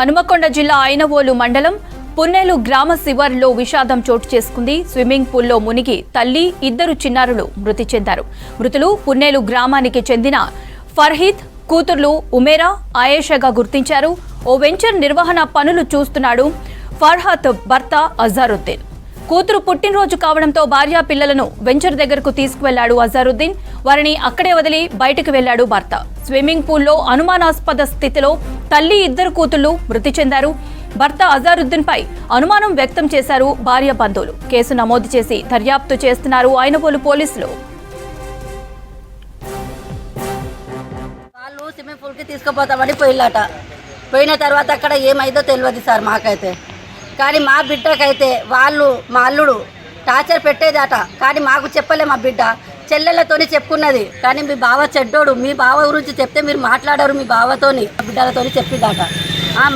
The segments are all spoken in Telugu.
హనుమకొండ జిల్లా ఐనవోలు మండలం పున్నేలు గ్రామ శివారులో విషాదం చోటు చేసుకుంది. స్విమ్మింగ్ పూల్లో మునిగి తల్లి, ఇద్దరు చిన్నారులు మృతి చెందారు. మృతులు పున్నేలు గ్రామానికి చెందిన ఫర్హీద్, కూతుర్లు ఉమేరా, ఆయేషాగా గుర్తించారు. ఓ వెంచర్ నిర్వహణ పనులు చూస్తున్నాడు ఫర్హద్ భర్త అజారుద్దీన్. కూతురు పుట్టినరోజు కావడంతో భార్యా పిల్లలను వెంచర్ దగ్గరకు తీసుకువెళ్లాడు అజారుద్దీన్. వారిని అక్కడే వదిలి బయటకు వెళ్లాడు భర్త. స్విమ్మింగ్ పూల్లో అనుమానాస్పద స్థితిలో తల్లి, ఇద్దరు కూతుళ్లు మృతి చెందారు. భర్త అజారుద్దీన్ పై అనుమానం వ్యక్తం చేశారు భార్య బంధువులు. కేసు నమోదు చేసి దర్యాప్తు చేస్తున్నారు ఐనవోలు పోలీసులు. వాళ్ళు స్విమ్మింగ్ పూల్కి తీసుకుపోతామని పోయిన తర్వాత అక్కడ ఏమైందో తెలియదు సార్ మాకైతే. కానీ మా బిడ్డకైతే మా అల్లుడు టార్చర్ పెట్టేదట. కానీ మాకు చెప్పలే. మా బిడ్డ చెల్లెళ్ళతోని చెప్పుకున్నది. కానీ మీ బావ చెడ్డోడు, మీ బావ గురించి చెప్తే మీరు మాట్లాడారు మీ బావతోని, బిడ్డలతోని చెప్పిందట.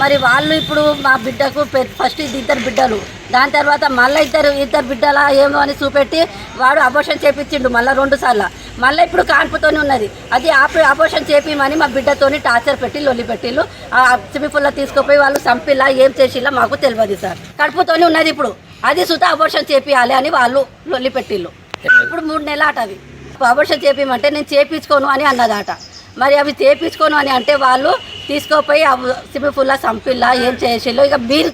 మరి వాళ్ళు ఇప్పుడు మా బిడ్డకు ఫస్ట్ ఇద్దరు బిడ్డలు, దాని తర్వాత మళ్ళీ ఇద్దరు బిడ్డల ఏమో అని చూపెట్టి వాడు అబోర్షన్ చేపించిండు మళ్ళీ 2 సార్లు. మళ్ళీ ఇప్పుడు కాన్పుతోనే ఉన్నది. అది అబోర్షన్ చేపిమని మా బిడ్డతోని టార్చర్ పెట్టి లొల్లి పెట్టిళ్ళు. ఆ స్విమ్మింగ్ పూల్లో తీసుకుపోయి వాళ్ళు చంపిలా ఏం చేసిలా మాకు తెలియదు సార్. కడుపుతోనే ఉన్నది ఇప్పుడు. అది సుతా అబోర్షన్ చేపియాలి అని వాళ్ళు లొల్లి పెట్టిళ్ళు. ఇప్పుడు 3 నెలలు అట. అవి అబోర్షన్ చేపిమంటే నేను చేపించుకోను అని అన్నదాట. మరి అవి చేపించుకోను అని అంటే వాళ్ళు తీసుకోపోయి స్విమ్మింగ్ పూల్లో చంపిల్లా ఏం చేసిళ్ళు. ఇక మీరు